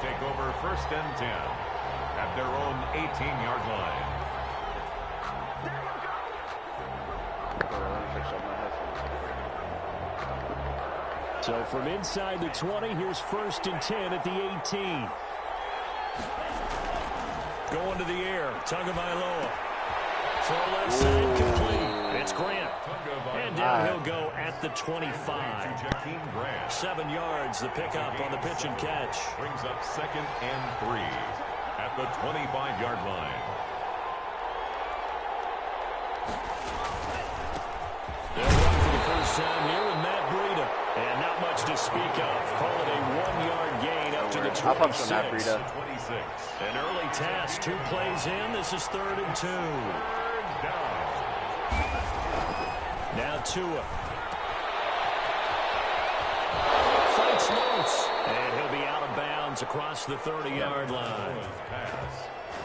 take over 1st and 10 at their own 18-yard line. So from inside the 20, here's 1st and 10 at the 18. Going to the air, Tagovailoa. Throw left side, complete. It's Grant. And down he'll go at the 25. 7 yards, the pickup on the pitch and catch. Brings up 2nd and 3 at the 25-yard line. They'll run for the first time here with Matt Breida. And not much to speak of. Call it a 1-yard gain up to the 26. An early task, 2 plays in. This is 3rd and 2. Now Tua. Fights loose. And he'll be out of bounds across the 30-yard line.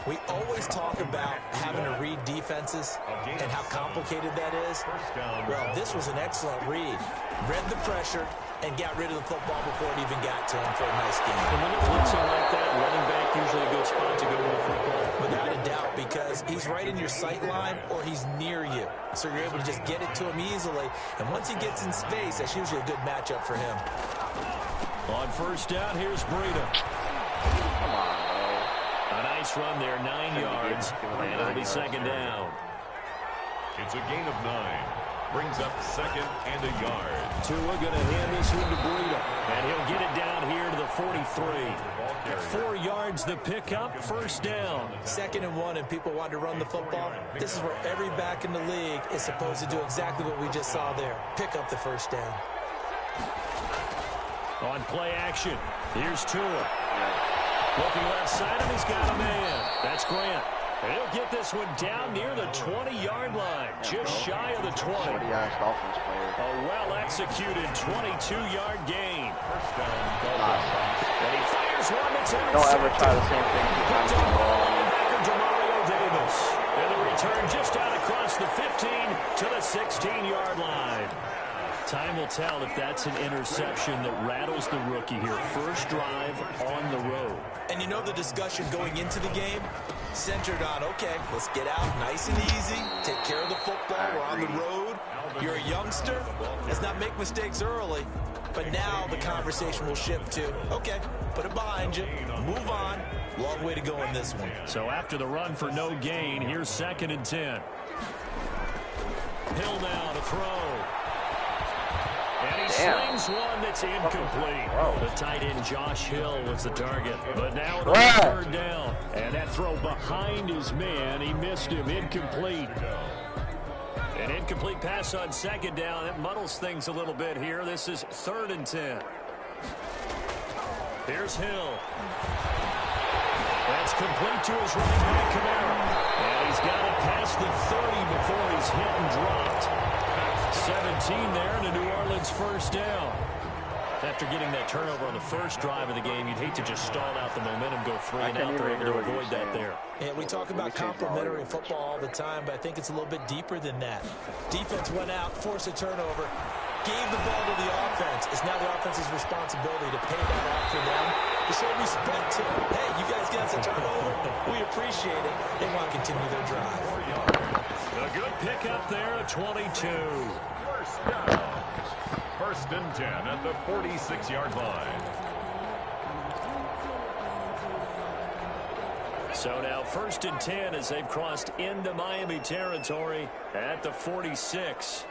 We always talk about having to read defenses and how complicated that is. Well, this was an excellent read. Read the pressure and got rid of the football before it even got to him for a nice game. And when it looks like that, running back usually a good spot to go with the football. Without a doubt, because he's right in your sight line or he's near you. So you're able to just get it to him easily. And once he gets in space, that's usually a good matchup for him. On 1st down, here's Breida. Come on, bro. A nice run there, 9 yards, and it'll be 2nd down. It's a gain of 9. Brings up 2nd and a yard. Tua going to hand this one to Breida, and he'll get it down here to the 43. 4 yards the pickup, 1st down. 2nd and 1, and people want to run the football. This is where every back in the league is supposed to do exactly what we just saw there. Pick up the 1st down. On play action, here's Tua. Looking left side, and he's got a man. That's Grant. He'll get this one down near the 20-yard line, just shy of the 20. A well-executed 22-yard gain. And he fires one that's intercepted. Don't ever try the same thing. Mario Davis. And the return just out across the 15 to the 16-yard line. Time will tell if that's an interception that rattles the rookie here. First drive on the road. And you know the discussion going into the game centered on, okay, let's get out nice and easy, take care of the football, we're on the road. You're a youngster, let's not make mistakes early. But now the conversation will shift to, okay, put it behind you, move on. Long way to go in this one. So after the run for no gain, here's 2nd and 10. Hill now to throw. And he slings one that's incomplete. The tight end Josh Hill was the target. But now it'll be 3rd down. And that throw behind his man, he missed him, incomplete. An incomplete pass on 2nd down. It muddles things a little bit here. This is 3rd and 10. Here's Hill. That's complete to his running back, Kamara. And he's got it past the 30 before he's hit and dropped. 17 there, and a New Orleans 1st down. After getting that turnover on the first drive of the game, you'd hate to just stall out the momentum, go 3 and out. They're able to avoid that there. And we talk about complementary football all the time, but I think it's a little bit deeper than that. Defense went out, forced a turnover, gave the ball to the offense. It's now the offense's responsibility to pay that off for them, to show respect to them. Hey, you guys got a turnover. We appreciate it. They want to continue their drive. A good pickup there at 22. 1st down. 1st and 10 at the 46-yard line. So now 1st and 10 as they've crossed into Miami territory at the 46.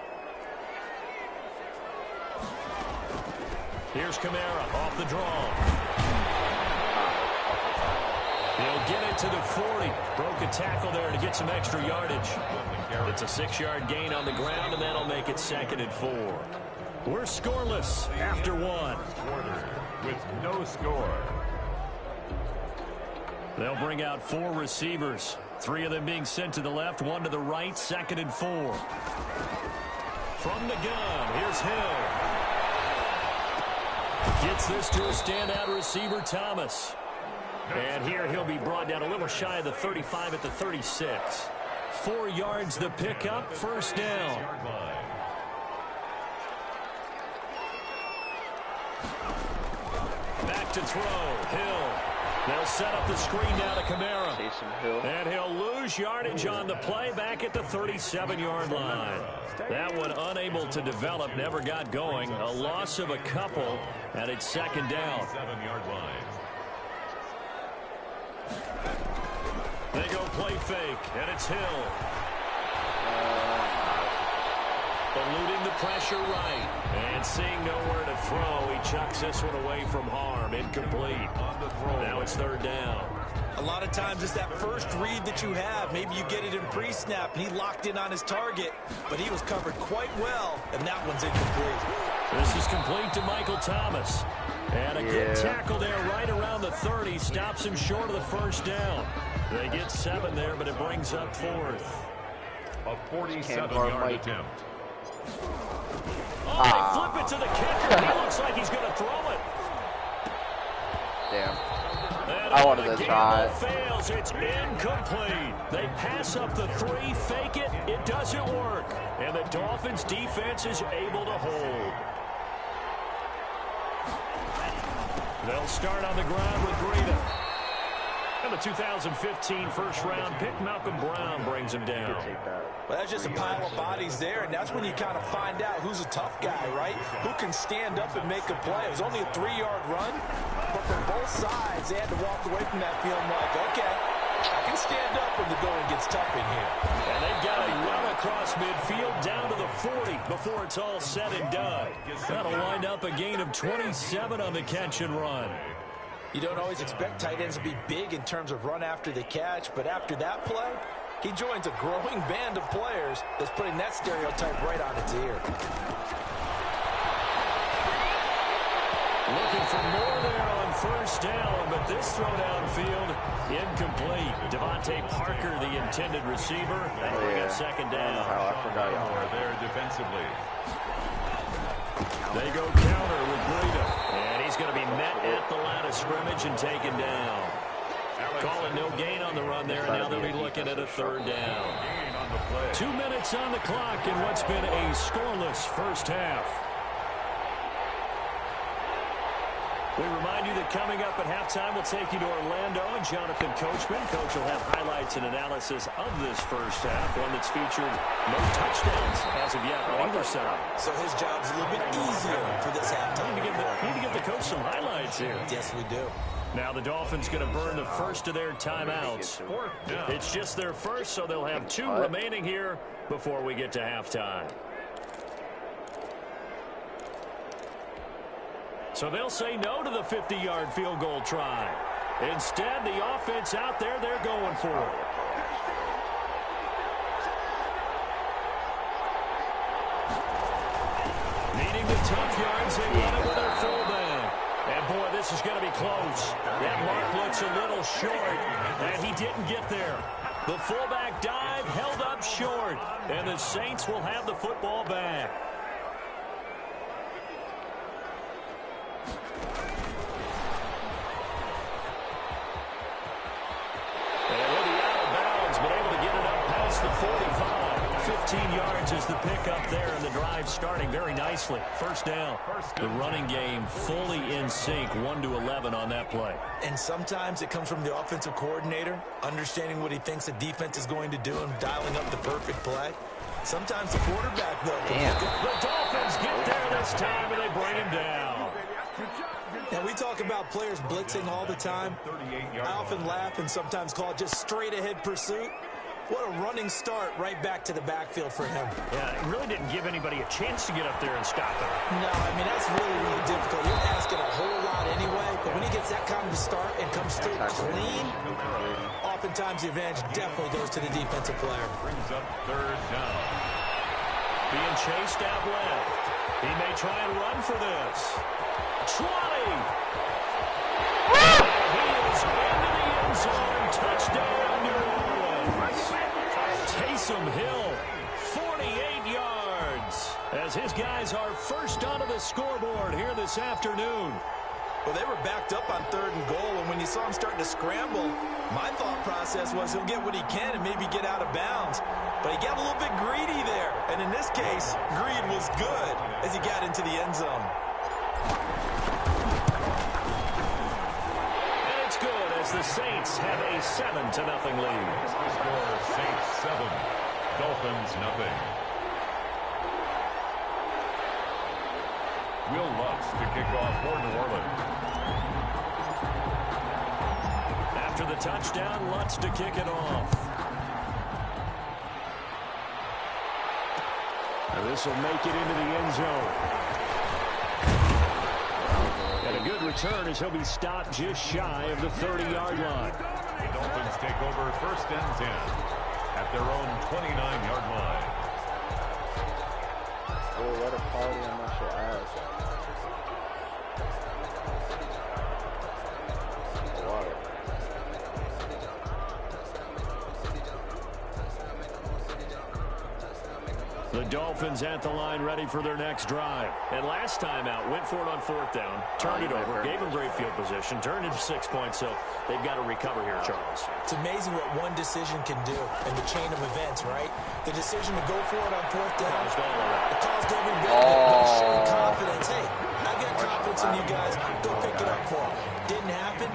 Here's Kamara off the draw. He'll get it to the 40. Broke a tackle there to get some extra yardage. It's a 6-yard gain on the ground, and that'll make it 2nd and 4. We're scoreless after 1. With no score. They'll bring out 4 receivers. 3 of them being sent to the left, 1 to the right, 2nd and 4. From the gun, here's Hill. Gets this to a standout receiver, Thomas. And here he'll be brought down a little shy of the 35 at the 36. 4 yards the pickup, 1st down. Back to throw, Hill. They'll set up the screen now to Kamara. Hill. And he'll lose yardage on the play back at the 37-yard line. That one unable to develop, never got going. A loss of a couple, and it's second down. 7-yard line. They go play fake, and it's Hill. Eluding the pressure right. And seeing nowhere to throw, he chucks this one away from harm. Incomplete. Now it's third down. A lot of times it's that first read that you have. Maybe you get it in pre-snap, and he locked in on his target, but he was covered quite well, and that one's incomplete. This is complete to Michael Thomas. And a good tackle there right around the 30. Stops him short of the first down. They get 7 there, but it brings up fourth. A 47-yard attempt. Oh, they flip it to the kicker. He looks like he's going to throw it. Damn. And I wanted to the try it. Fails. It's incomplete. They pass up the 3, fake it. It doesn't work. And the Dolphins defense is able to hold. They'll start on the ground with Breida. And the 2015 first-round pick, Malcolm Brown, brings him down. Well, that's just a pile of bodies there, and that's when you kind of find out who's a tough guy, right? Who can stand up and make a play. It was only a 3-yard run, but from both sides, they had to walk away from that feeling like, okay, I can stand up when the going gets tough in here. And they've got to run across midfield down to the 40 before it's all said and done. That'll wind up a gain of 27 on the catch and run. You don't always expect tight ends to be big in terms of run after the catch, but after that play, he joins a growing band of players that's putting that stereotype right on its ear. Looking for more there on first down, but this throw downfield, incomplete. Devontae Parker, the intended receiver. That'll bring up second down. I forgot y'all Are there defensively. They go counter with Breida. And he's going to be met at the line of scrimmage and taken down. Collin, no gain on the run there, and now they'll be looking at a third down. 2 minutes on the clock in what's been a scoreless first half. We remind you that coming up at halftime, we'll take you to Orlando and Jonathan Coachman. Coach will have highlights and analysis of this first half, one that's featured no touchdowns as of yet on either side. So his job's a little bit easier for this halftime. We need to give the coach some highlights here. Yes, we do. Now the Dolphins going to burn the first of their timeouts. It's just their first, so they'll have 2 remaining here before we get to halftime. So they'll say no to the 50-yard field goal try. Instead, the offense out there, they're going for it. Needing the tough yards, they run it with their fullback. And, boy, this is going to be close. That mark looks a little short, and he didn't get there. The fullback dive held up short, and the Saints will have the football back. The 45, 15 yards is the pickup there, and the drive starting very nicely. First down. The running game fully in sync, 1-11 on that play. And sometimes it comes from the offensive coordinator, understanding what he thinks the defense is going to do and dialing up the perfect play. Sometimes the quarterback, though. The Dolphins get there this time, and they bring him down. And we talk about players blitzing all the time. I often laugh and sometimes call it just straight-ahead pursuit. What a running start right back to the backfield for him. Yeah, it really didn't give anybody a chance to get up there and stop him. No, I mean, that's really, really difficult. You're asking a whole lot anyway, but when he gets that kind of start and comes through clean, oftentimes the advantage definitely goes to the defensive player. Brings up third down. Being chased out left. He may try and run for this. 20! He is into the end zone. Touchdown, New Orleans. Taysom Hill, 48 yards, as his guys are first onto the scoreboard here this afternoon. Well, they were backed up on 3rd and goal, and when you saw him starting to scramble, my thought process was he'll get what he can and maybe get out of bounds. But he got a little bit greedy there, and in this case, greed was good as he got into the end zone. And it's good as as the Saints have a 7-0 lead. The score, Saints 7, Dolphins nothing. Will Lutz to kick off for New Orleans. After the touchdown, Lutz to kick it off. And this will make it into the end zone. And a good return as he'll be stopped just shy of the 30-yard line. The Dolphins take over 1st and 10 at their own 29-yard line. Oh, what a party on my shit ass. The Dolphins at the line ready for their next drive. And last time out, went for it on 4th down, turned it over, gave them great field position, turned into 6 points, so they've got to recover here, Charles. It's amazing what one decision can do in the chain of events, right? The decision to go for it on 4th down. It caused every bit of it, but it showed confidence. Hey, I got confidence in you guys. Go pick it up for them. Didn't happen.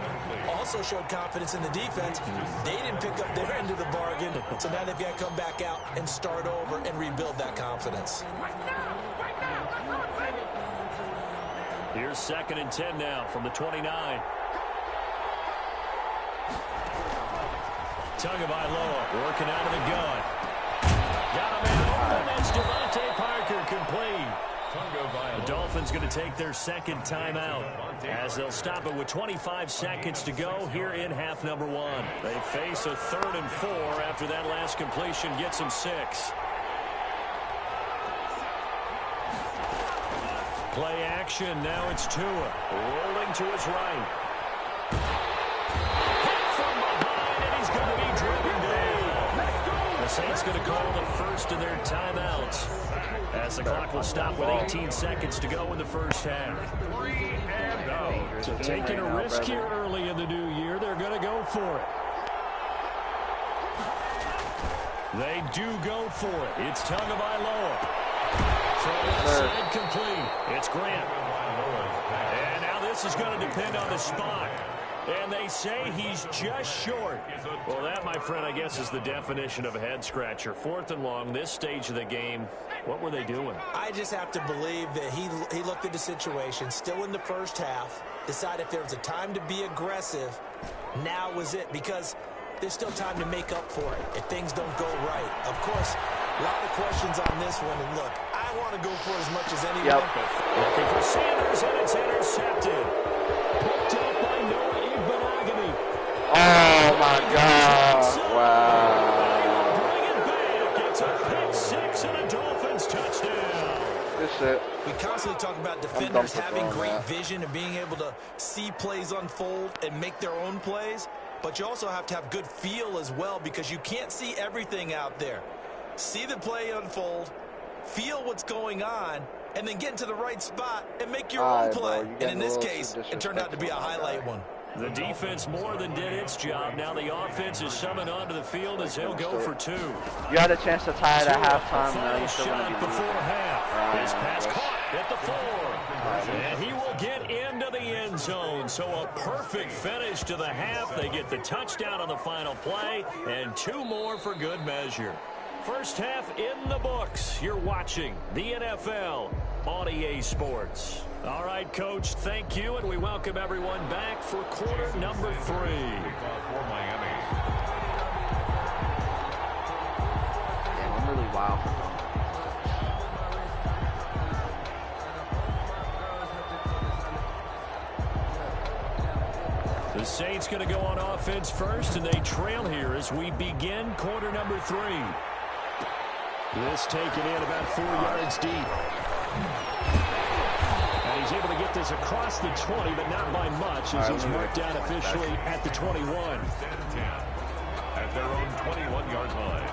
Also showed confidence in the defense. They didn't pick up their end of the bargain, so now they've got to come back out and start over and rebuild that confidence. Here's 2nd and 10 now from the 29. Tagovailoa working out of the gun. Got a man open. That's Devontae Parker complete. The Dolphins going to take their 2nd timeout as they'll stop it with 25 seconds to go here in half number 1. They face a 3rd and 4 after that last completion gets them 6. Play action. Now it's Tua rolling to his right. Hit from behind, and he's going to be driven down. The Saints going to call the first of their timeouts as the clock will stop with 18 seconds to go in the first half. 3 and out. So taking a risk here early in the new year, they're going to go for it. They do go for it. It's Tagovailoa. Throw inside complete. It's Grant. And now this is going to depend on the spot. And they say he's just short. Well, that, my friend, I guess is the definition of a head-scratcher. 4th and long, this stage of the game. What were they doing? I just have to believe that he looked at the situation, still in the first half, decided if there was a time to be aggressive, now was it, because there's still time to make up for it if things don't go right. Of course, a lot of questions on this one, and look, I want to go for as much as anyone. Looking for Sanders, and it's intercepted. Picked up by Noah Igbenogany. Oh, my God. Wow. Bring it back. It's a pick 6 and a Dolphins touchdown. This shit. We constantly talk about defenders having great vision and being able to see plays unfold and make their own plays, but you also have to have good feel as well because you can't see everything out there. See the play unfold, feel what's going on, and then get into the right spot and make your own play. And in this case, it turned out to be a highlight one. The defense more than did its job. Now the offense is summoned onto the field as he'll go for 2. You had a chance to tie it at halftime. Now you're still going to be before losing. half. His pass caught at the 4. And he will get into the end zone. So a perfect finish to the half. They get the touchdown on the final play and 2 more for good measure. First half in the books. You're watching the NFL on EA Sports. All right, Coach, thank you, and we welcome everyone back for quarter number 3. Kickoff for Miami. Damn, I'm really wild for them. The Saints going to go on offense first, and they trail here as we begin quarter number 3. This taken in about 4 yards deep. And he's able to get this across the 20, but not by much, as he's marked down officially at the 21. 10 at their own 21-yard line.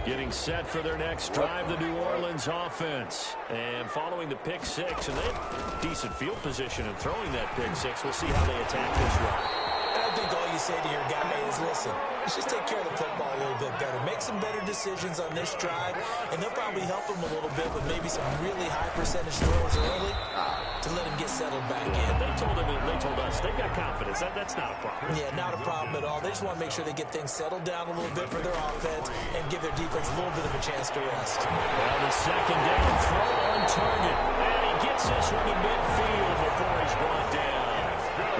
Getting set for their next drive, the New Orleans offense. And following the pick 6, and they have decent field position in throwing that pick 6. We'll see how they attack this run. I think all you you say to your guy is, listen, let's just take care of the football a little bit better. Make some better decisions on this drive, and they'll probably help him a little bit with maybe some really high percentage throws early to let him get settled back in. They told us they've got confidence. That's not a problem. Yeah, not a problem at all. They just want to make sure they get things settled down a little bit for their offense and give their defense a little bit of a chance to rest. Well, the second down throw on target. And he gets this one to midfield before he's brought down.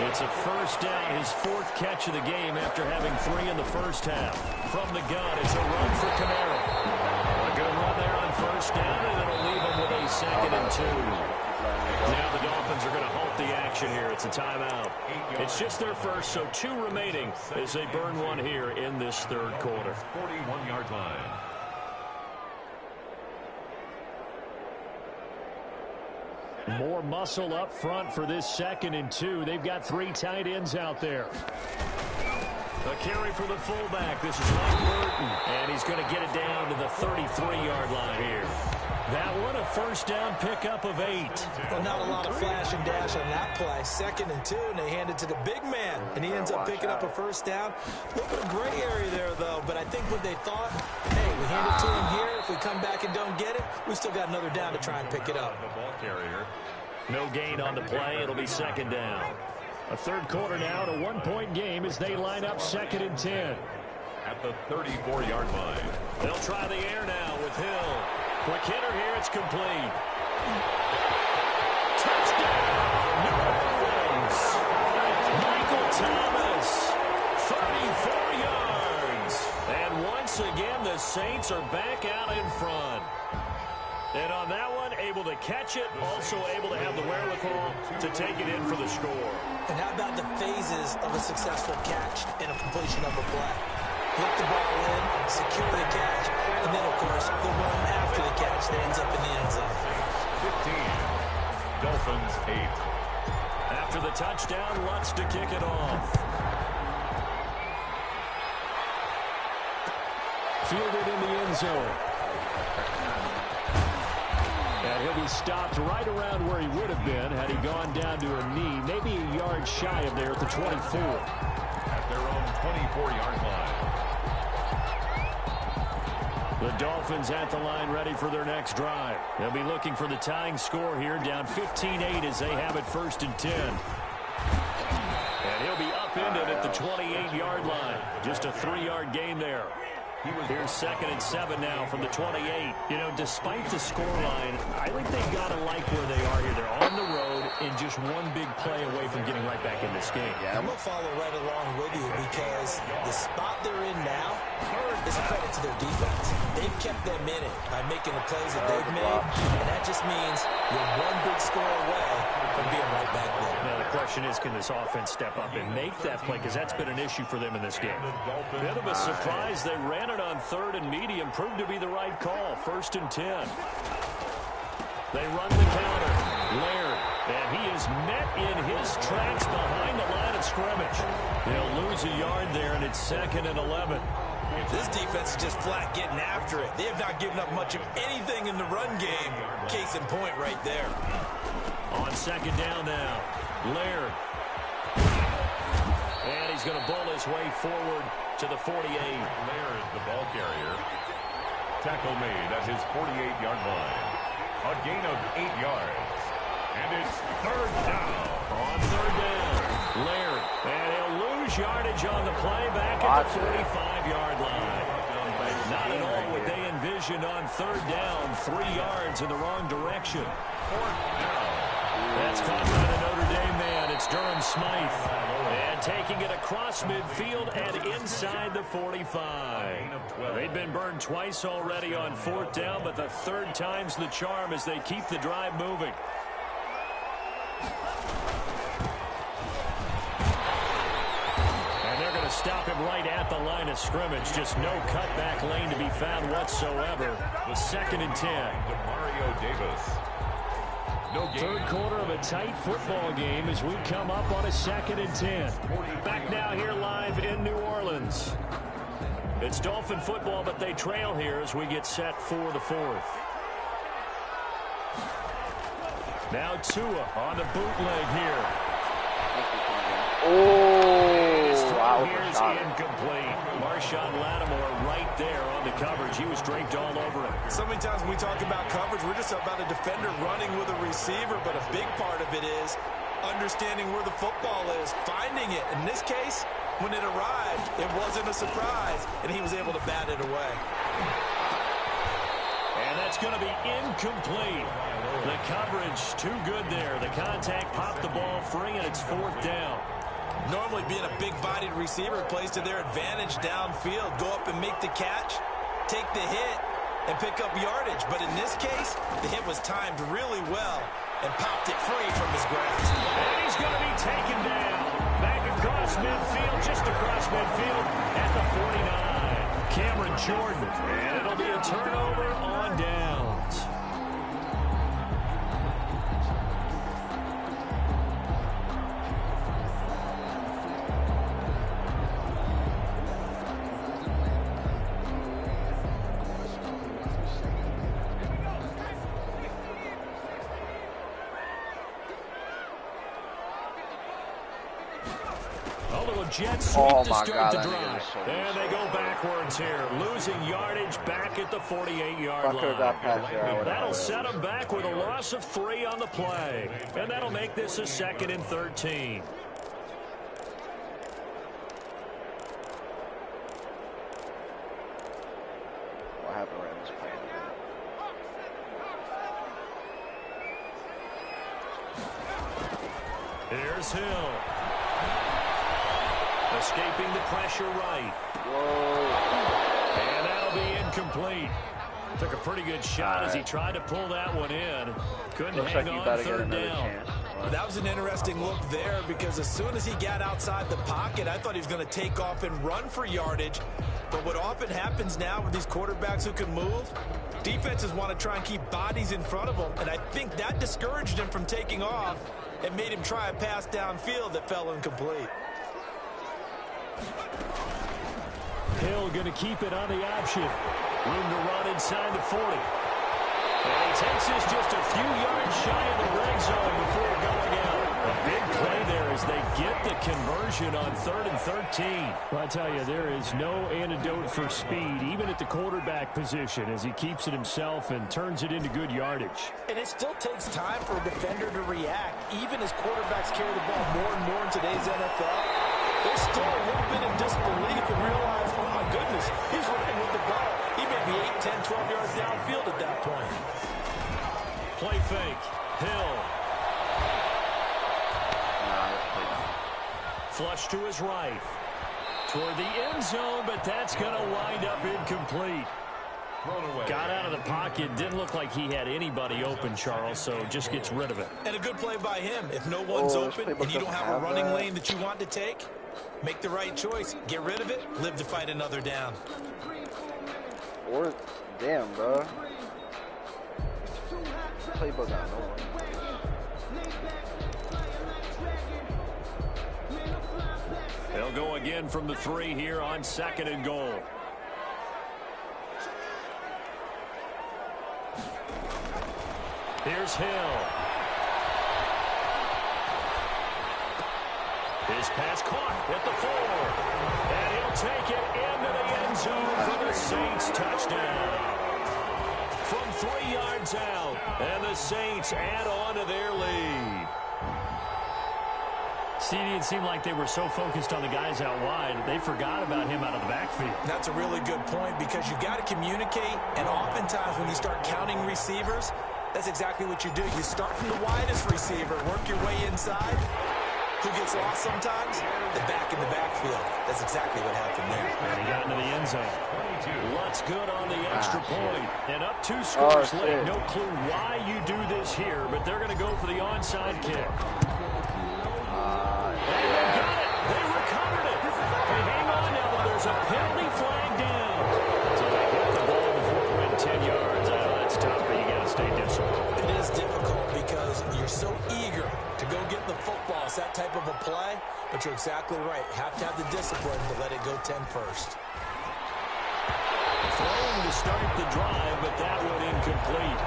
It's a first down, his 4th catch of the game after having 3 in the first half. From the gun, it's a run for Camaro. A good run there on first down, and it'll leave him with a 2nd and 2. Now the Dolphins are going to halt the action here. It's a timeout. It's just their first, so 2 remaining as they burn one here in this 3rd quarter. 41-yard line. More muscle up front for this 2nd and 2. They've got 3 tight ends out there. A carry for the fullback. This is Mike Burton, and he's going to get it down to the 33-yard line here. That one, a first down pickup of 8. Well, not a lot of flash and dash on that play. 2nd and 2, and they hand it to the big man, and he ends up picking up a first down. A little bit of gray area there, though, but I think what they thought, hey, we hand it to him here. If we come back and don't get it, we still got another down to try and pick it up. The ball carrier. No gain on the play. It'll be 2nd down. A 3rd quarter now, a 1-point game as they line up 2nd and 10. At the 34-yard line. They'll try the air now with Hill. Quick hitter here, it's complete. Touchdown, New Orleans. Michael Thomas, 34 yards. And once again, the Saints are back out in front. And on that one, able to catch it, also able to have the wherewithal to take it in for the score. And how about the phases of a successful catch and a completion of a play? Hook the ball in, secure the catch, and then, of course, the run after the catch that ends up in the end zone. 15. Dolphins 8. After the touchdown, Lutz to kick it off. Fielded in the end zone. And he'll be stopped right around where he would have been had he gone down to a knee, maybe a yard shy of there at the 24. At their own 24-yard line. The Dolphins at the line ready for their next drive. They'll be looking for the tying score here, down 15-8 as they have it 1st and 10. And he'll be upended at the 28-yard line. Just a 3-yard gain there. Here's 2nd and 7 now from the 28. You know, despite the scoreline, I think they've got to like where they are here. They're on the road and just one big play away from getting right back in this game. Yeah, I'm going to follow right along with you because the spot they're in now is a credit to their defense. They've kept them in it by making the plays that they've made, and that just means you're one big score away from being right back there. Now, the question is, can this offense step up and make that play? Because that's been an issue for them in this game. Bit of a surprise. They ran it on 3rd and medium. Proved to be the right call. 1st and 10. They run the counter. Laird. And he is met in his tracks behind the line of scrimmage. They'll lose a yard there, and it's 2nd and 11. This defense is just flat getting after it. They have not given up much of anything in the run game. Case in point right there. On 2nd down now. Laird. And he's going to bowl his way forward to the 48. Laird, the ball carrier. Tackle made at his 48-yard line. A gain of 8 yards. And it's 3rd down. On 3rd down, Laird. And he'll lose yardage on the play back at the 45-yard line. Not at all what they envisioned on 3rd down. 3 yards in the wrong direction. 4th down. That's caught by the Notre Dame man. It's Durham Smythe. And taking it across midfield and inside the 45. They've been burned twice already on 4th down, but the 3rd time's the charm as they keep the drive moving. And they're going to stop him right at the line of scrimmage. Just no cutback lane to be found whatsoever. The 2nd and 10. Demario Davis. No gain. 3rd quarter of a tight football game as we come up on a 2nd and 10. Back now here live in New Orleans. It's Dolphin football, but they trail here as we get set for the 4th. Now Tua on the bootleg here. Oh! throw here's incomplete. Marshawn Lattimore right there on the coverage. He was draped all over him. So many times when we talk about coverage, we're just about a defender running with a receiver, but a big part of it is understanding where the football is, finding it. In this case, when it arrived, it wasn't a surprise, and he was able to bat it away. And that's going to be incomplete. The coverage too good there. The contact popped the ball free, and it's 4th down. Normally being a big-bodied receiver plays to their advantage downfield. Go up and make the catch, take the hit, and pick up yardage. But in this case, the hit was timed really well and popped it free from his grasp. And he's going to be taken down. Back across midfield, just across midfield at the 49. Cameron Jordan. And it'll be a turnover on downs. Jets sweep to start the drive. And they go backwards here, losing yardage back at the 48-yard line. That'll set them back with a loss of 3 on the play. And that'll make this a 2nd and 13. What happened right in this play? Here's Hill. Escaping the pressure right. Whoa. And that'll be incomplete. Took a pretty good shot as he tried to pull that one in. Couldn't hang on 3rd down. That was an interesting look there because as soon as he got outside the pocket, I thought he was going to take off and run for yardage. But what often happens now with these quarterbacks who can move, defenses want to try and keep bodies in front of them. And I think that discouraged him from taking off and made him try a pass downfield that fell incomplete. Hill going to keep it on the option. Room to run inside the 40. And he takes this just a few yards shy of the red zone before going out. A big play there as they get the conversion on 3rd and 13. Well, I tell you, there is no antidote for speed, even at the quarterback position, as he keeps it himself and turns it into good yardage. And it still takes time for a defender to react, even as quarterbacks carry the ball more and more in today's NFL. They're still a little bit in disbelief and realize, oh my goodness, he's running with the ball. He may be 8, 10, 12 yards downfield at that point. Play fake. Hill. Flush to his right. Toward the end zone, but that's going to wind up incomplete. Got out of the pocket. Didn't look like he had anybody open, Charles, so just gets rid of it. And a good play by him. If no one's open and you don't have a running lane that you want to take, make the right choice. Get rid of it. Live to fight another down. Or, damn, bro. Playbook got no one. They'll go again from the 3 here on 2nd and goal. Here's Hill. His pass caught at the 4. And he'll take it into the end zone for the Saints touchdown. From 3 yards out, and the Saints add on to their lead. CD, it seemed like they were so focused on the guys out wide, they forgot about him out of the backfield. That's a really good point because you got to communicate, and oftentimes when you start counting receivers, that's exactly what you do. You start from the widest receiver, work your way inside. Who gets lost sometimes? The back in the backfield. That's exactly what happened there. And he got into the end zone. What's good on the extra point? And up 2 scores late. No clue why you do this here, but they're going to go for the onside kick. And they got it. They recovered it. Hey, hang on now, but there's a penalty flag down. So they hit the ball before it went 10 yards. I know that's tough, but you got to stay disciplined. It is difficult because you're so eager to go get the football. It's that type of a play, but you're exactly right. You have to have the discipline to let it go 10 first. Throwing to start the drive, but that one incomplete.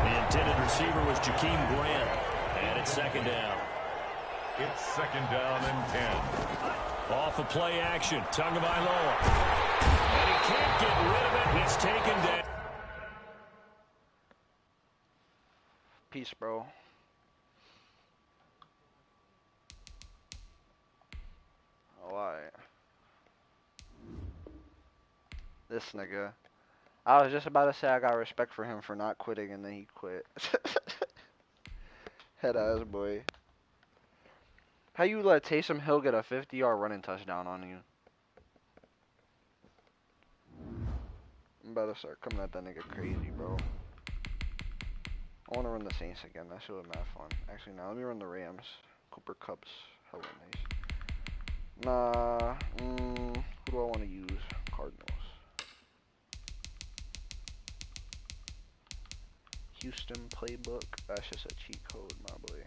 The intended receiver was Jakeem Grant, and it's 2nd down. It's 2nd down and 10. Off of play action. Tagovailoa. And he can't get rid of it. He's taken down. Peace, bro. Alright. This nigga. I was just about to say I got respect for him for not quitting, and then he quit. Head ass boy. How you let Taysom Hill get a 50-yard running touchdown on you? I'm about to start coming at that nigga crazy, bro. I want to run the Saints again. That shit was mad fun. Actually, now let me run the Rams. Cooper Kupp's hella nice. Nah. Who do I want to use? Cardinals. Houston playbook. That's just a cheat code, my boy.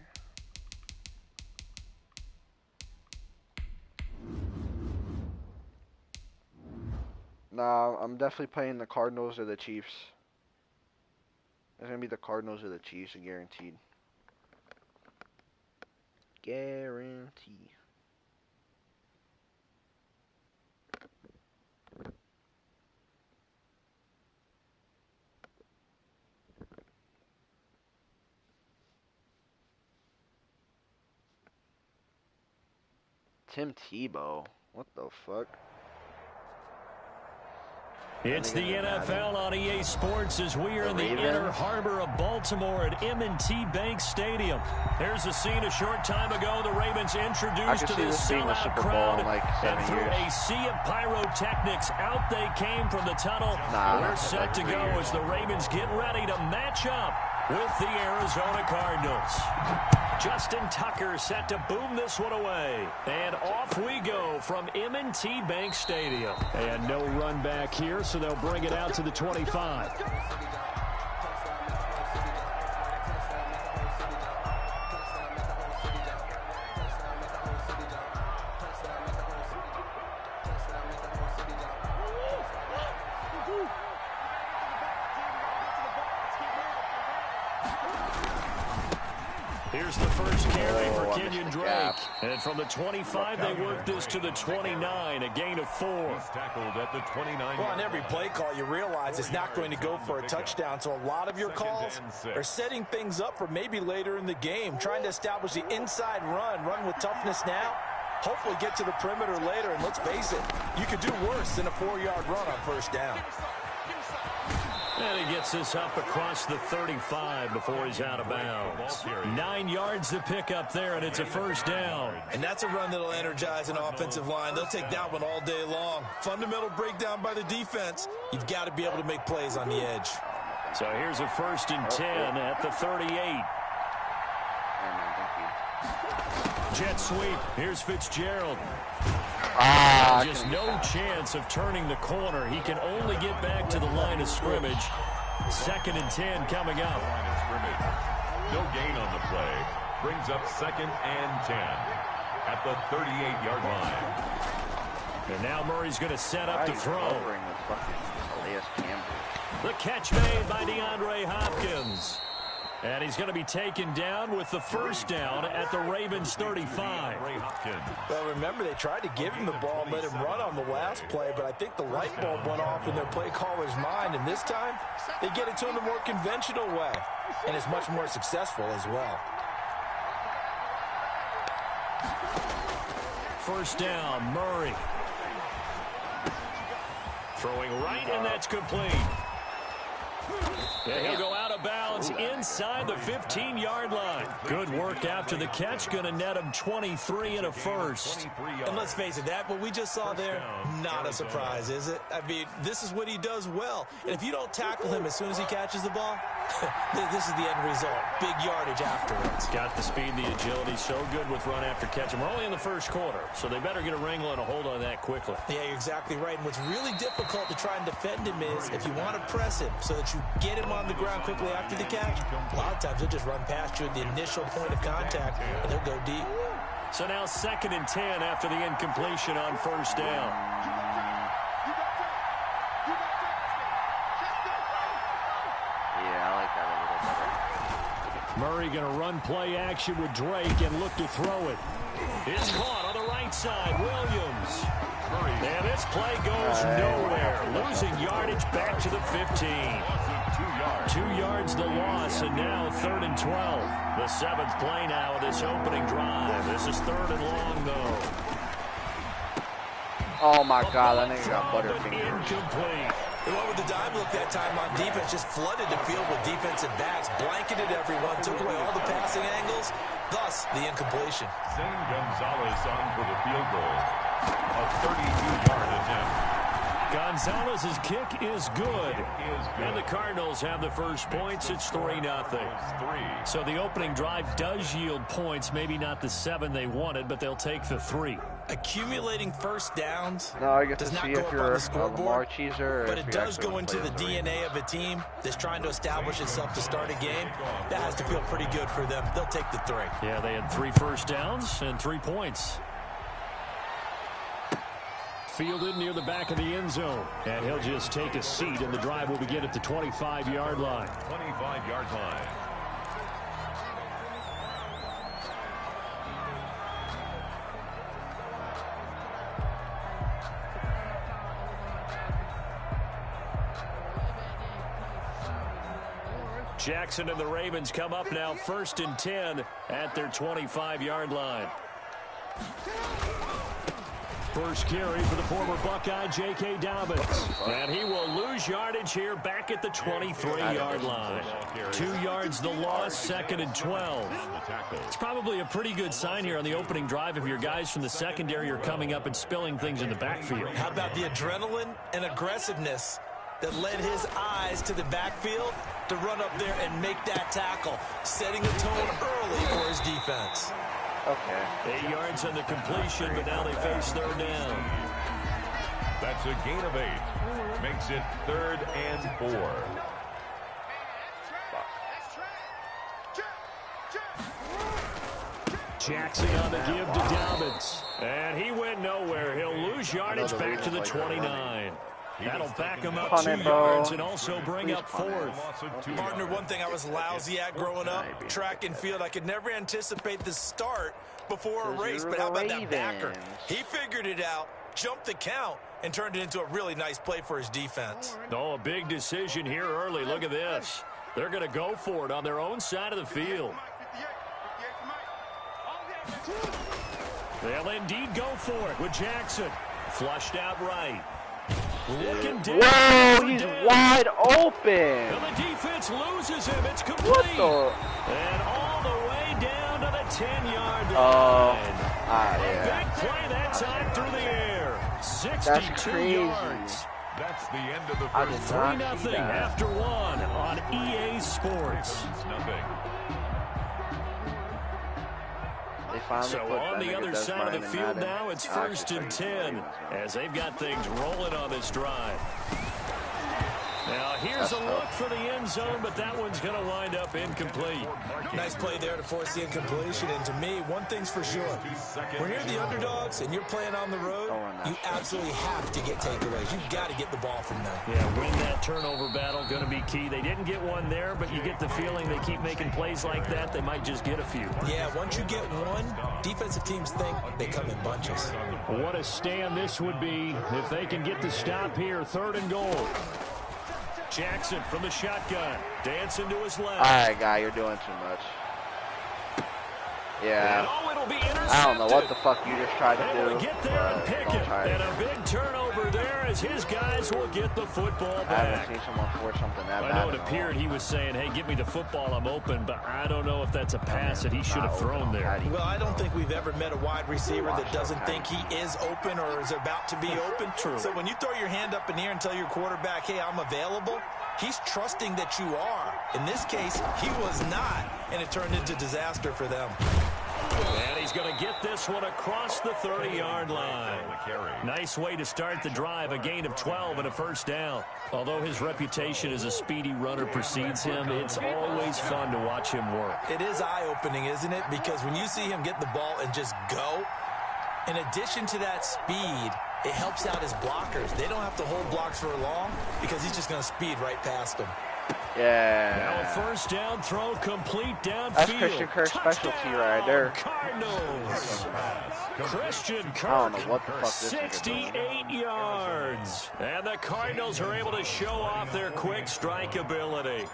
Nah, I'm definitely playing the Cardinals or the Chiefs. It's gonna be the Cardinals or the Chiefs, guaranteed. Guarantee. Tim Tebow. What the fuck? It's the NFL on EA Sports as we are in the inner harbor of Baltimore at M&T Bank Stadium. There's a scene a short time ago the Ravens introduced to this sellout crowd, and through a sea of pyrotechnics, out they came from the tunnel. We're set to go as the Ravens get ready to match up with the Arizona Cardinals. Justin Tucker set to boom this one away. And off we go from M&T Bank Stadium. And no run back here, so they'll bring it out to the 25. Here's the first carry for Kenyon Drake. And from the 25, they work this to the 29, a gain of 4. He's tackled at the 29. Well, on every play call, you realize it's not going to go for a touchdown, so a lot of your calls are setting things up for maybe later in the game, trying to establish the inside run with toughness now, hopefully get to the perimeter later, and let's face it, you could do worse than a 4-yard run on first down. And he gets this up across the 35 before he's out of bounds. 9 yards to pick up there, and it's a first down. And that's a run that'll energize an offensive line. They'll take that one all day long. Fundamental breakdown by the defense. You've got to be able to make plays on the edge. So here's a 1st and 10 at the 38. Jet sweep. Here's Fitzgerald. Just no chance of turning the corner. He can only get back to the line of scrimmage. 2nd and 10 coming up. No gain on the play. Brings up 2nd and 10 at the 38-yard line. And now Murray's going to set up to throw. The catch made by DeAndre Hopkins. And he's going to be taken down with the first down at the Ravens 35. Well, remember, they tried to give him the ball and let him run on the last play, but I think the light bulb went off in their play caller's mind, and this time they get it to him the more conventional way, and it's much more successful as well. First down, Murray. Throwing right, and that's complete. Yeah, he'll go out of bounds inside the 15-yard line. Good work after the catch. Going to net him 23 and a first. And let's face it, what we just saw there, not a surprise, is it? I mean, this is what he does well. And if you don't tackle him as soon as he catches the ball, this is the end result. Big yardage afterwards. Got the speed, the agility, so good with run after catch. And we're only in the first quarter, so they better get a wrangle and a hold on that quickly. Yeah, you're exactly right. And what's really difficult to try and defend him is if you want to press him so that you get him on the ground quickly after the catch, a lot of times he'll just run past you at the initial point of contact, and he'll go deep. So now 2nd and 10 after the incompletion on first down. Murray going to run play action with Drake and look to throw it. It's caught on the right side. Williams. And this play goes nowhere. Losing yardage back to the 15. 2 yards the loss, and now 3rd and 12. The 7th play now of this opening drive. This is 3rd and long, though. Oh my God, that nigga got butterfingers. Incomplete. They went with the dive look that time on defense, just flooded the field with defensive backs, blanketed everyone, took away all the passing angles, thus the incompletion. Zane Gonzalez on for the field goal. A 32-yard attempt. Gonzalez's kick is good. And the Cardinals have the first points. It's 3-0. So the opening drive does yield points. Maybe not the 7 they wanted, but they'll take the 3. Accumulating first downs does not go up on the scoreboard, but it does go into the DNA of a team that's trying to establish itself to start a game. That has to feel pretty good for them. They'll take the 3. Yeah, they had 3 first downs and 3 points. Fielded near the back of the end zone. And he'll just take a seat, and the drive will begin at the 25-yard line. 25-yard line. Jackson and the Ravens come up now 1st and 10 at their 25-yard line. First carry for the former Buckeye, J.K. Dobbins. And he will lose yardage here back at the 23-yard line. 2 yards the loss, 2nd and 12. It's probably a pretty good sign here on the opening drive if your guys from the secondary are coming up and spilling things in the backfield. How about the adrenaline and aggressiveness that led his eyes to the backfield to run up there and make that tackle, setting the tone early for his defense. Okay. 8 yards on the completion, but now they face 3rd down. That's a gain of 8. Makes it 3rd and 4. Jackson on the give to Dobbins. And he went nowhere. He'll lose yardage back to the 29. That'll back him up 2 yards and also bring up 4th. Partner, one thing I was lousy at growing up, track and field, I could never anticipate the start before a race, but how about that backer? He figured it out, jumped the count, and turned it into a really nice play for his defense. Oh, a big decision here early. Look at this. They're going to go for it on their own side of the field. They'll indeed go for it with Jackson. Flushed out right. Looking down. Whoa, he's wide open. And the defense loses him. It's complete. What the? And all the way down to the 10-yard line. Yeah. Big play that time through the air. 62 yards. That's the end of the first. 3-0 after 1 on EA Sports. So on the other side of the field now, it's 1st and 10 as they've got things rolling on this drive. Now here's a look for the end zone, but that one's going to wind up incomplete. Nice play there to force the incompletion. And to me, one thing's for sure. When you're the underdogs and you're playing on the road, you absolutely have to get takeaways. You've got to get the ball from them. Yeah, win that turnover battle, going to be key. They didn't get one there, but you get the feeling they keep making plays like that, they might just get a few. Yeah, once you get one, defensive teams think they come in bunches. What a stand this would be if they can get the stop here. 3rd and goal. Jackson from the shotgun, dancing to his left. All right, guy, you're doing too much. Yeah. It'll be intercepted. I don't know what the fuck you just tried to do. Get there and pick it. And a big turnover there as his guys will get the football back. I haven't seen someone force something that bad. I know it appeared he was saying, hey, give me the football, I'm open, but I don't know if that's a pass that he should have thrown there. Well, I don't think we've ever met a wide receiver that doesn't think he is open or is about to be open. True. So when you throw your hand up in the air and tell your quarterback, hey, I'm available, he's trusting that you are. In this case, he was not, and it turned into disaster for them. And he's going to get this one across the 30-yard line. Nice way to start the drive, a gain of 12 and a 1st down. Although his reputation as a speedy runner precedes him, it's always fun to watch him work. It is eye-opening, isn't it? Because when you see him get the ball and just go, in addition to that speed, it helps out his blockers. They don't have to hold blocks for long because he's just going to speed right past them. Yeah. Now a first down throw complete downfield. That's Christian Kirk's specialty right there. Cardinals. Christian I Kirk, don't know what the fuck this nigga 68 doing. yards. And the Cardinals are able to show off their quick strike ability.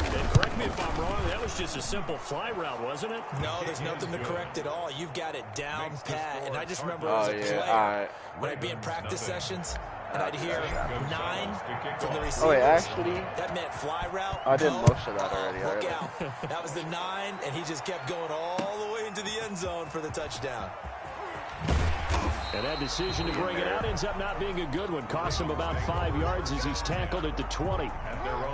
And correct me if I'm wrong, that was just a simple fly route, wasn't it? No, there's nothing to correct at all. You've got it down pat. And I just remember Oh, as a yeah, player, alright. when I'd be in practice sessions, and I'd hear 9 from the receivers. Oh, wait, actually, that meant fly route. I did go, most of that already. Look out. That was the 9, and he just kept going all the way into the end zone for the touchdown. And that decision to bring it out ends up not being a good one. Costs him about 5 yards as he's tackled at the 20.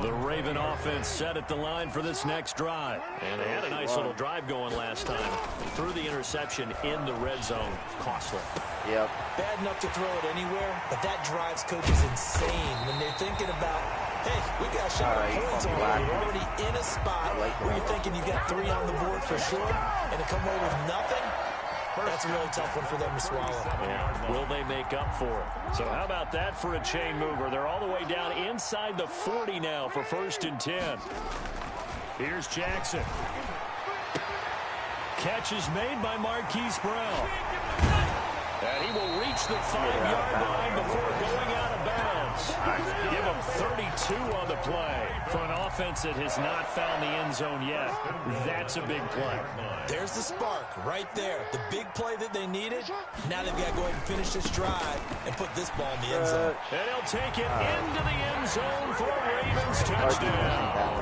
The Raven offense set at the line for this next drive. And they had a nice little drive going last time. Threw the interception in the red zone. Costly. Yep. Bad enough to throw it anywhere, but that drives coaches insane when they're thinking about, hey, we got a shot at points already. We're already in a spot where you're thinking you got 3 on the board for sure, and to come away with nothing, that's a really tough one for them to swallow. Yeah. Will they make up for it? So how about that for a chain mover? They're all the way down inside the 40 now for 1st and 10. Here's Jackson. Catch is made by Marquise Brown. And he will reach the 5-yard line before going out of bounds. Give him 32 on the play. For an offense that has not found the end zone yet, that's a big play. There's the spark right there. The big play that they needed. Now they've got to go ahead and finish this drive and put this ball in the end zone. And he'll take it into the end zone for a Ravens touchdown.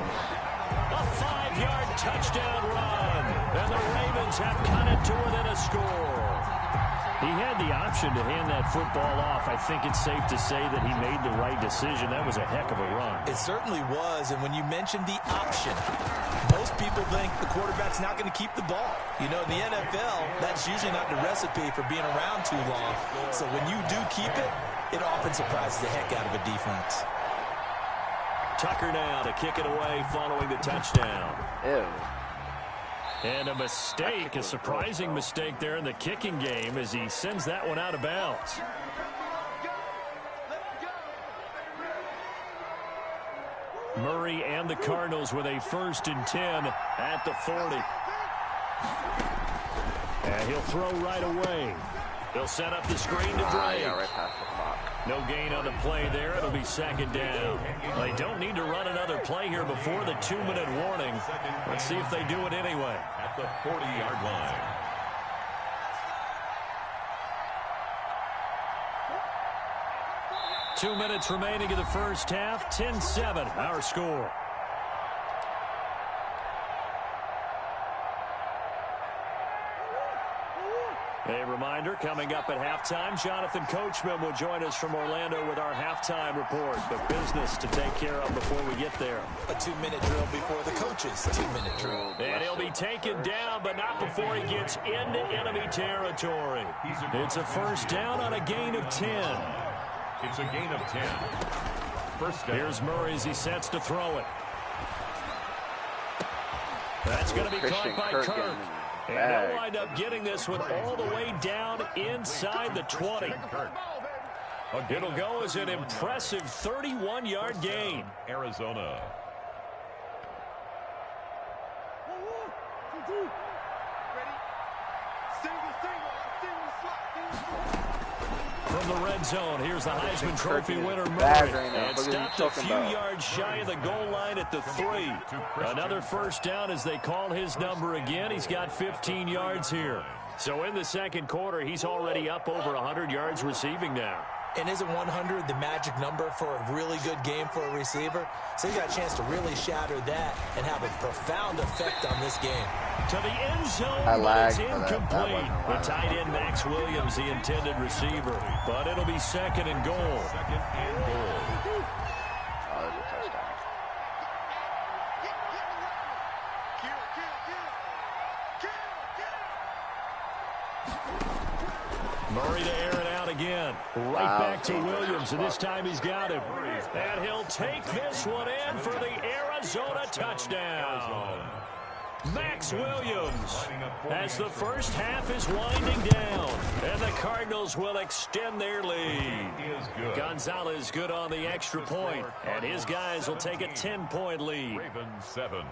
A 5-yard touchdown run. And the Ravens have cut it to within a score. He had the option to hand that football off. I think it's safe to say that he made the right decision. That was a heck of a run. It certainly was, and when you mentioned the option, most people think the quarterback's not going to keep the ball. You know, in the NFL, that's usually not the recipe for being around too long. So when you do keep it, it often surprises the heck out of a defense. Tucker now to kick it away following the touchdown. Ew. And a mistake, a surprising mistake there in the kicking game as he sends that one out of bounds. Murray and the Cardinals with a 1st and 10 at the 40. And he'll throw right away. They'll set up the screen to Drake. Yeah, right past the clock. No gain on the play there. It'll be 2nd down. They don't need to run another play here before the 2-minute warning. Let's see if they do it anyway. At the 40-yard line. Two minutes remaining in the first half. 10-7, our score. A reminder, coming up at halftime, Jonathan Coachman will join us from Orlando with our halftime report. But business to take care of before we get there. A 2-minute drill before the coaches' 2-minute drill. And he'll be taken down, but not before he gets into enemy territory. It's a first down on a gain of 10. It's a gain of 10. First down. Here's Murray as he sets to throw it. That's going to be caught by Kirk. And they'll wind up getting this one all the way down inside the 20. It'll go as an impressive 31-yard gain. Arizona. From the red zone, here's the Heisman Trophy winner, Murray. And stopped a few yards shy of the goal line at the 3. Another first down as they call his number again. He's got 15 yards here. So in the second quarter, he's already up over 100 yards receiving now. And isn't 100 the magic number for a really good game for a receiver? So you got a chance to really shatter that and have a profound effect on this game. To the end zone, but it's incomplete. The tight end, Max Williams, the intended receiver. But it'll be 2nd and goal. Second and goal. Oh, there's a touchdown. Murray to air it out again. Right back to Williams, and this time he's got him. And he'll take this one in for the Arizona touchdown. Max Williams, as the first half is winding down, and the Cardinals will extend their lead. Gonzalez good on the extra point, and his guys will take a 10-point lead. Ravens 7.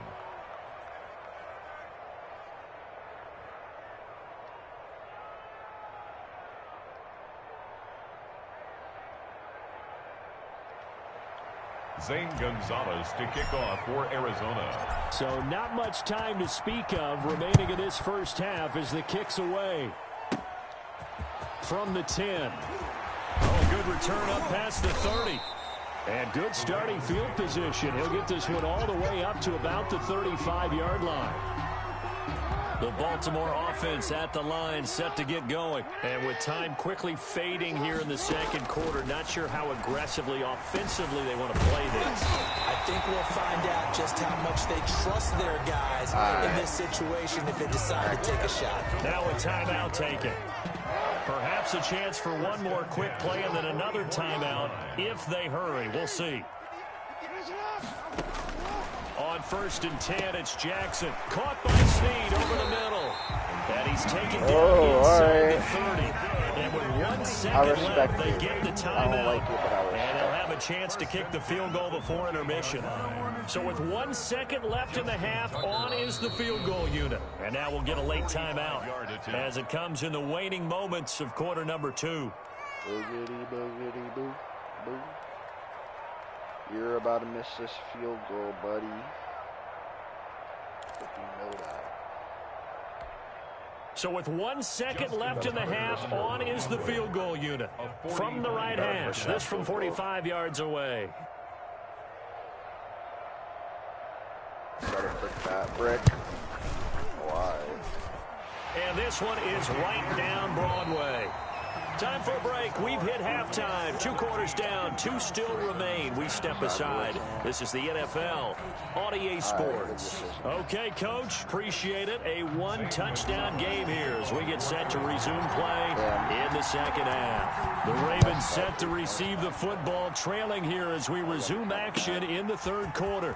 Zane Gonzalez to kick off for Arizona. So not much time to speak of remaining in this first half as the kick's away. From the 10. Oh, good return up past the 30. And good starting field position. He'll get this one all the way up to about the 35-yard line. The Baltimore offense at the line, set to get going. And with time quickly fading here in the second quarter, not sure how aggressively, offensively they want to play this. I think we'll find out just how much they trust their guys in this situation if they decide to take a shot. Now a timeout taken. Perhaps a chance for one more quick play and then another timeout if they hurry. We'll see. On 1st and 10, it's Jackson. Caught by Snead over the middle. And he's taken down inside the 30. And with 1 second left, they get the timeout. And they'll have a chance to kick the field goal before intermission. So with 1 second left in the half, on is the field goal unit. And now we'll get a late timeout as it comes in the waning moments of quarter number 2. Boogity, boogity, boo, boo. You're about to miss this field goal, buddy. But you know that. So with 1 second left in the half, on is the field goal unit. From the right hash, this from 45 yards away. Gotta brick that brick. Why? And this one is right down Broadway. Time for a break. We've hit halftime. 2 quarters down. 2 still remain. We step aside. This is the NFL on EA Sports. Okay, Coach. Appreciate it. A 1-touchdown game here as we get set to resume play in the second half. The Ravens set to receive the football, trailing here as we resume action in the third quarter.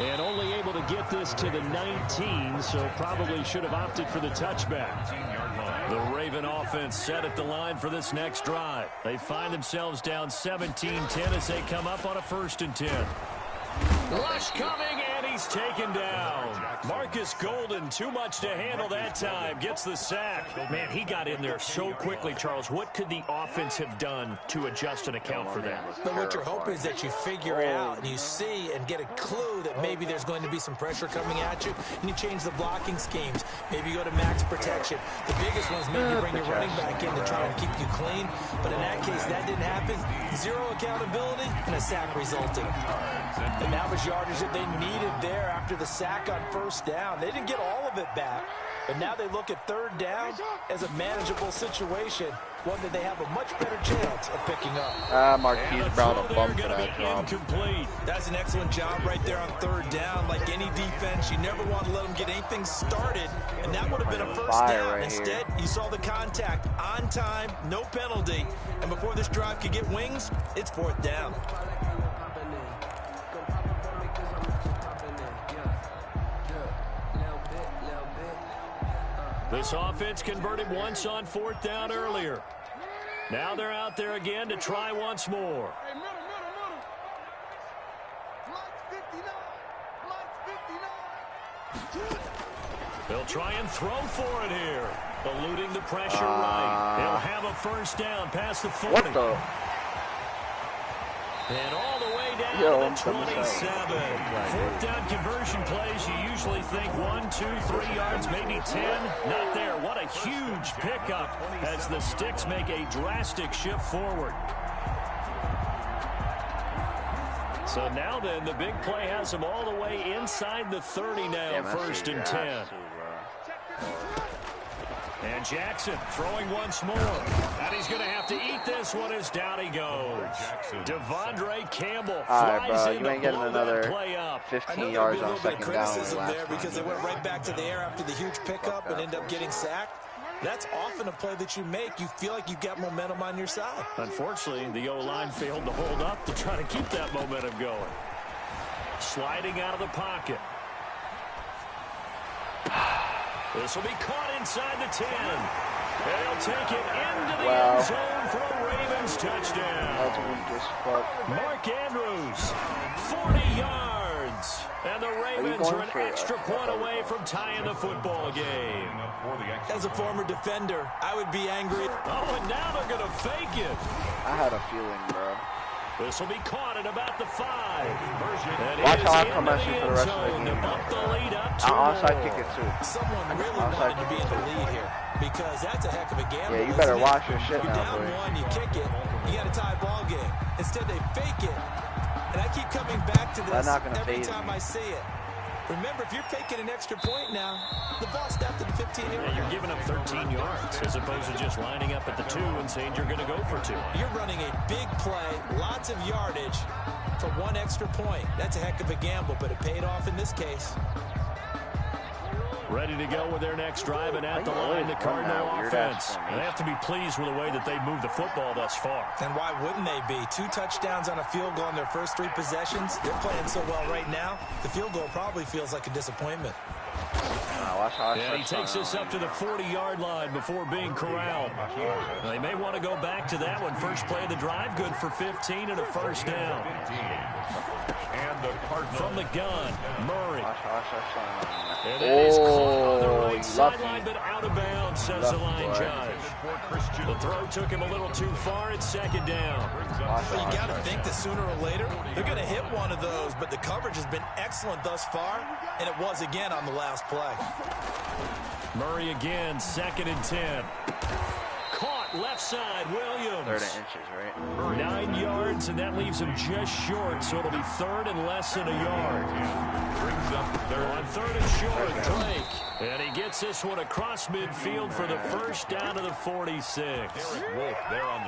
And only able to get this to the 19, so probably should have opted for the touchback. The Raven offense set at the line for this next drive. They find themselves down 17-10 as they come up on a 1st and 10. Rush coming, and he's taken down. Marcus Golden, too much to handle that time, gets the sack. Man, he got in there so quickly, Charles. What could the offense have done to adjust and account for that? But what you're hoping is that you figure out and you see and get a clue that maybe there's going to be some pressure coming at you, and you change the blocking schemes. Maybe you go to max protection. The biggest one is maybe bring your running back in to try and keep you clean. But in that case, that didn't happen. 0 accountability and a sack resulting. The average yardage that they needed there after the sack on 1st down. They didn't get all of it back, but now they look at 3rd down as a manageable situation, one that they have a much better chance of picking up. Marquise Brown a bump for that job. Incomplete. That's an excellent job right there on 3rd down. Like any defense, you never want to let them get anything started, and that would have been a 1st down. Right. Instead, you saw the contact on time, no penalty, and before this drive could get wings, it's 4th down. This offense converted once on 4th down earlier. Now they're out there again to try once more. They'll try and throw for it here. Eluding the pressure right. They'll have a 1st down past the 40. What the? And all the way down to the 27. 4th down conversion plays, you usually think 1, 2, 3 yards, maybe 10. Not there. What a huge pickup as the Sticks make a drastic shift forward. So now then, the big play has them all the way inside the 30 now, 1st and 10. And Jackson throwing once more. And he's going to have to eat this one as down he goes. Devondre Campbell flies in to blow that play up. 15 yards on 2nd down. There because they went right back to the air after the huge pickup and end up getting sacked. That's often a play that you make. You feel like you've got momentum on your side. Unfortunately, the O-line failed to hold up to try to keep that momentum going. sliding out of the pocket. This will be caught inside the 10. And he'll take it into the end zone for a Ravens touchdown. That's weak as fuck. Mark Andrews, 40 yards. And the Ravens are an extra point away from tying the football game. As a former defender, I would be angry. Oh, and now they're going to fake it. I had a feeling, bro. This will be caught at about the 5. Watch how I come at you for the rest of the game. I'll onside kick it too. Someone really wanted to be in the lead here because that's a heck of a gamble. Yeah, you better watch your shit now, boy. You're down 1, you kick it, you got a tie ball game. Instead, they fake it. And I keep coming back to this every time I see it. Remember, if you're faking an extra point now, the ball snapped at the 15-yard line. You're giving up 13 yards as opposed to just lining up at the 2 and saying you're going to go for 2. You're running a big play, lots of yardage for 1 extra point. That's a heck of a gamble, but it paid off in this case. Ready to go with their next drive, and at the line, the Cardinal offense. They have to be pleased with the way that they've moved the football thus far. And why wouldn't they be? 2 touchdowns on a field goal in their first 3 possessions. They're playing so well right now, the field goal probably feels like a disappointment. Yeah, he takes this up to the 40-yard line before being corralled. They may want to go back to that one. First play of the drive, good for 15 and a first down. And the Cardinals. From the gun, Murray. And it is caught on the right sideline, but out of bounds, says the line judge. The throw took him a little too far. It's second down. But you got to think that sooner or later, they're going to hit one of those, but the coverage has been excellent thus far, and it was again on the last play. Murray again, 2nd and 10. Caught left side, Williams. 3rd inches, right? 9 yards, and that leaves him just short, so it'll be 3rd and less than a yard. Brings up on 3rd and short, Drake. And he gets this one across midfield for the first down to the 46.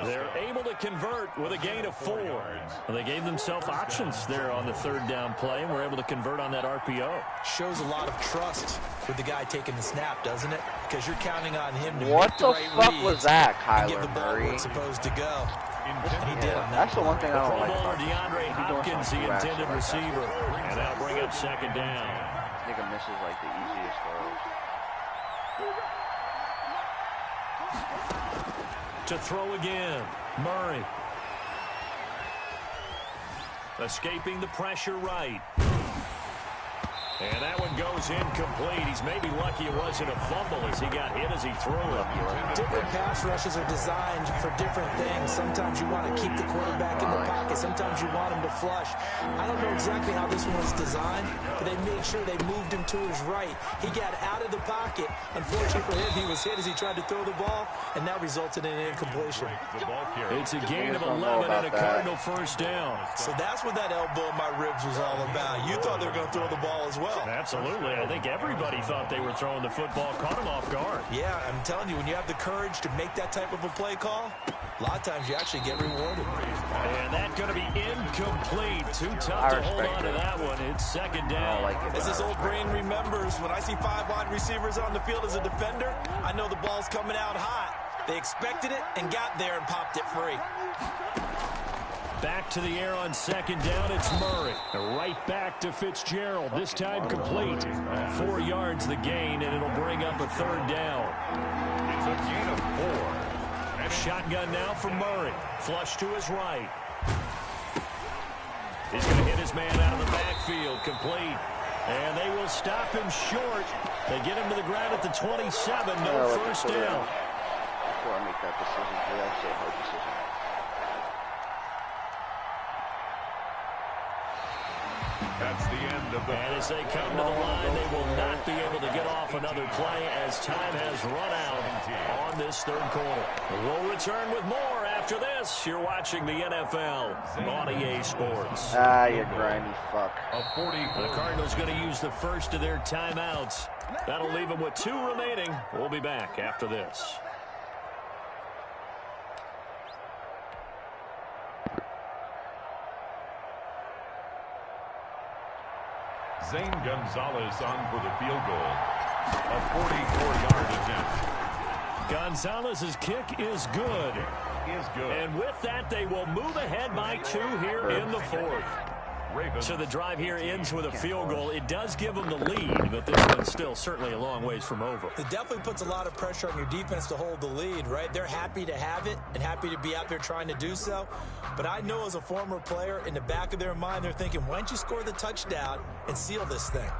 They're able to convert with a gain of 4. Well, they gave themselves options there on the 3rd down play, and were able to convert on that RPO. Shows a lot of trust with the guy taking the snap, doesn't it? Because you're counting on him to what make the right fuck reads was that, and get the Kyler ball where Murray? it's supposed to go. And he did on that. That's the one thing I don't like about him. DeAndre Hopkins, the intended receiver. And that'll bring up 2nd down. Nigga misses like the easiest throws. To throw again, Murray. Escaping the pressure right. And that one goes incomplete. He's maybe lucky it wasn't a fumble as he got hit as he threw it. Different pass rushes are designed for different things. Sometimes you want to keep the quarterback in the pocket. Sometimes you want him to flush. I don't know exactly how this one was designed, but they made sure they moved him to his right. He got out of the pocket. Unfortunately for him, he was hit as he tried to throw the ball, and that resulted in an incompletion. It's a gain of 11 and a Cardinal first down. So that's what that elbow in my ribs was all about. You thought they were going to throw the ball as well. Absolutely. I think everybody thought they were throwing the football, caught him off guard. Yeah, I'm telling you, when you have the courage to make that type of a play call, a lot of times you actually get rewarded. And that's going to be incomplete. Too tough to hold on to that one. It's 2nd down. As his old brain remembers, when I see 5 wide receivers on the field as a defender, I know the ball's coming out hot. They expected it and got there and popped it free. Back to the air on 2nd down, it's Murray. Right back to Fitzgerald, this time complete. 4 yards the gain, and it'll bring up a 3rd down. It's a gain of 4. Shotgun now for Murray. Flush to his right. He's going to hit his man out of the backfield, complete. And they will stop him short. They get him to the ground at the 27, no first down. Before I make that decision, that's a hard decision. That's the end of the... And as they come to the line, they will not be able to get off another play as time has run out on this 3rd quarter. We'll return with more after this. You're watching the NFL on EA Sports. You grimy fuck. The Cardinals going to use the first of their timeouts. That'll leave them with 2 remaining. We'll be back after this. Zane Gonzalez on for the field goal. A 44-yard attempt. Gonzalez's kick is good. And with that, they will move ahead by 2 here in the 4th. So the drive here ends with a field goal. It does give them the lead, but this one's still certainly a long ways from over. It definitely puts a lot of pressure on your defense to hold the lead, right? They're happy to have it and happy to be out there trying to do so. But I know as a former player, in the back of their mind, they're thinking, why don't you score the touchdown and seal this thing?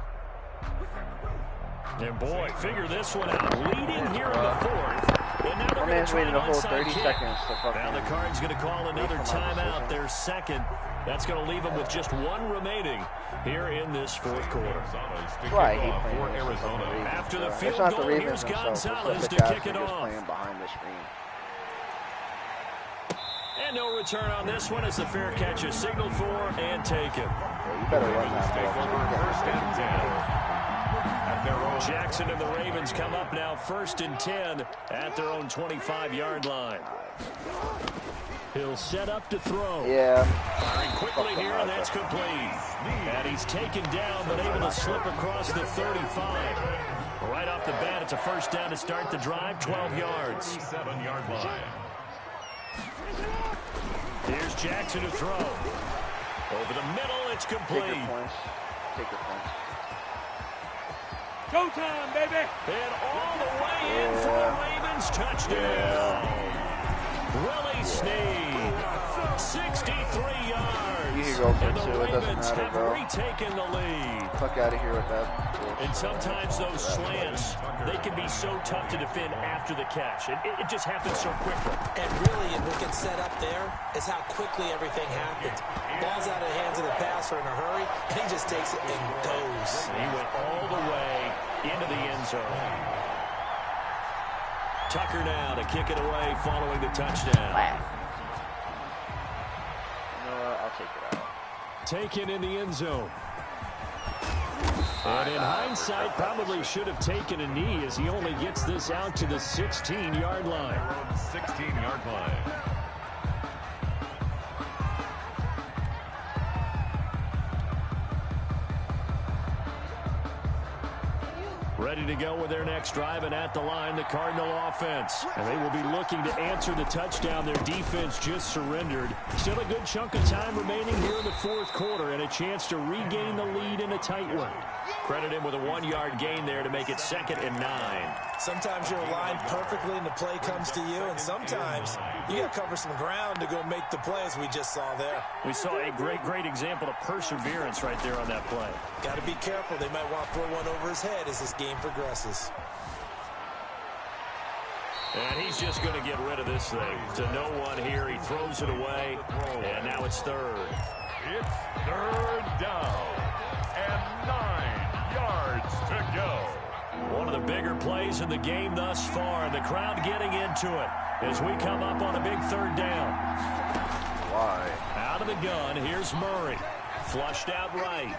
And boy, figure this one out. Leading here in the fourth. And now they're going to waited a whole 30 seconds to fucking. Now the Cards going to call another timeout, their second. That's going to leave them with just one remaining here in this fourth quarter. That's why I hate playing Arizona. After the field goal, goal, here's Gonzalez to kick it off. Playing behind the screen. And no return on this one as the fair catch is signaled for and taken. Yeah, you better run that First and 10. Jackson and the Ravens come up now 1st and 10 at their own 25-yard line. He'll set up to throw. Yeah. Firing quickly here, and that's complete. And he's taken down, but able to slip across the 35. Right off the bat, it's a first down to start the drive, 12 yards. 7-yard line. Here's Jackson to throw. Over the middle, it's complete. Take your points. Take your points. Showtime, baby! And all the way in for a Ravens touchdown. Willie Snead, 63 yards. You can go for and the two. It doesn't Ravens matter, have bro. retaken the lead. Fuck out of here with that. And sometimes those slants, they can be so tough to defend after the catch. It just happens so quickly. And really, what gets set up there is how quickly everything happens. Ball's out of the hands of the passer in a hurry, and he just takes it and goes. He went all the way into the end zone. Tucker now to kick it away following the touchdown. I'll take it out. Taken in the end zone. And in hindsight, probably should have taken a knee as he only gets this out to the 16-yard line. 16-yard line. Ready to go with their next drive, and at the line, the Cardinal offense. And they will be looking to answer the touchdown their defense just surrendered. Still a good chunk of time remaining here in the fourth quarter, and a chance to regain the lead in a tight one. Credit him with a 1-yard gain there to make it 2nd and 9. Sometimes you're aligned perfectly and the play comes to you, and sometimes you got to cover some ground to go make the play, as we just saw there. We saw a great example of perseverance right there on that play. Got to be careful. They might want to throw one over his head as this game progresses. And he's just going to get rid of this thing. To no one here. He throws it away, and now it's third. It's third down and 9 yards to go. One of the bigger plays in the game thus far, and the crowd getting into it as we come up on a big third down. Why? Out of the gun, here's Murray. Flushed out right.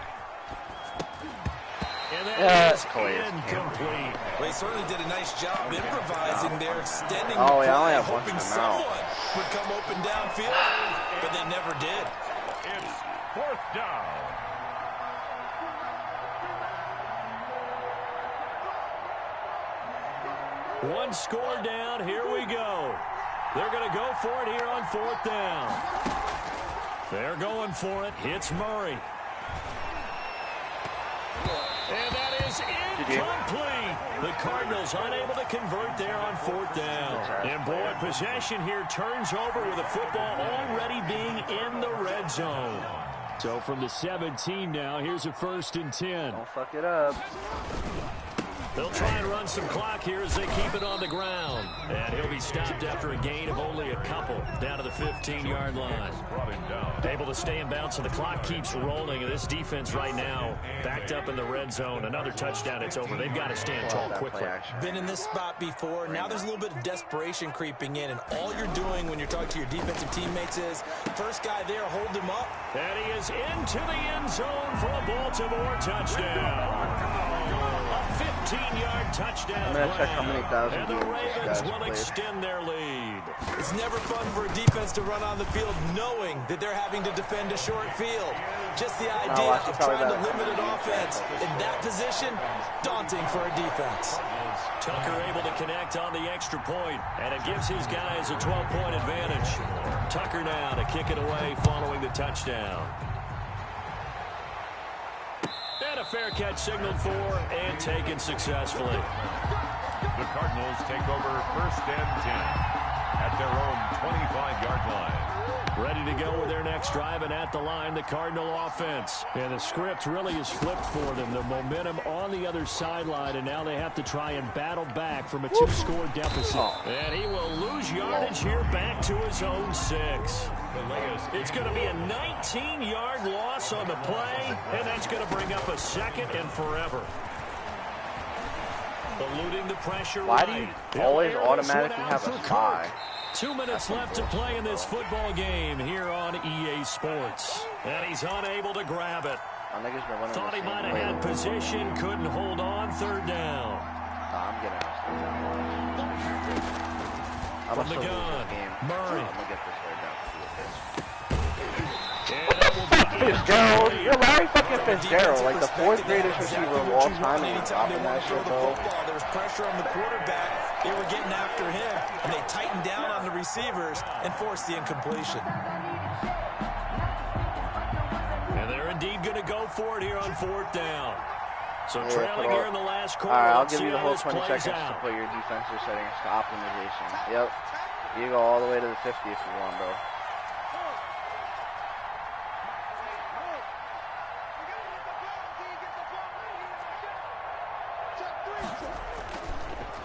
And that is incomplete. Well, he certainly did a nice job improvising there, extending the Oh, yeah, I only play, have one hoping timeout. someone would come open downfield, but they never did. It's fourth down. One score down, here we go. They're going to go for it here on fourth down. They're going for it. Hits Murray. And that is incomplete. The Cardinals unable to convert there on fourth down. And boy, possession here turns over with the football already being in the red zone. So from the 17 now, here's a 1st and 10. Don't fuck it up. They'll try and run some clock here as they keep it on the ground. And he'll be stopped after a gain of only a couple down to the 15-yard line. Able to stay in bounds, so the clock keeps rolling. And this defense right now backed up in the red zone. Another touchdown, it's over. They've got to stand tall quickly. Been in this spot before. Now there's a little bit of desperation creeping in. And all you're doing when you're talking to your defensive teammates is, first guy there, hold him up. And he is into the end zone for a Baltimore touchdown. 15-yard touchdown. I'm going to check how many thousand and the games Ravens will played. extend their lead. It's never fun for a defense to run on the field knowing that they're having to defend a short field. Just the idea of trying to limit an offense in that position, daunting for a defense. Tucker able to connect on the extra point, and it gives his guys a 12-point advantage. Tucker now to kick it away following the touchdown. fair catch signaled for and taken successfully. The Cardinals take over 1st and 10 at their own 25-yard line. Ready to go with their next drive, and at the line, the Cardinal offense. And the script really is flipped for them. The momentum on the other sideline, and now they have to try and battle back from a 2-score deficit. And he will lose yardage here back to his own 6. It's going to be a 19-yard loss on the play, and that's going to bring up a 2nd and forever. Eluding the pressure. Why do you always automatically have a spy? 2 minutes left to play in this football game here on EA Sports. And he's unable to grab it. Thought he might have had position, couldn't hold on. 3rd down. I'm getting this. From the gun, Murray. I'm gonna get this right now. Fitzgerald, you're Larry fucking Fitzgerald, like the 4th greatest receiver of all time. Anytime they want to throw the football, there was pressure on the quarterback. They were getting after him, and they tightened down on the receivers and forced the incompletion. And they're indeed going to go for it here on 4th down. So trailing here in the last quarter. All right, I'll give you the whole 20 seconds to put your defensive settings to optimization. Yep. You go all the way to the 50 if you want, bro.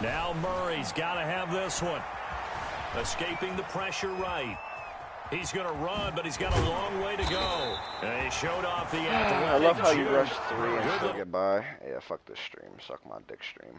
Now Murray's got to have this one. Escaping the pressure right. He's going to run, but he's got a long way to go. And he showed off the athletic. I love how you rush 3 and still get by. Yeah, fuck this stream. Suck my dick stream.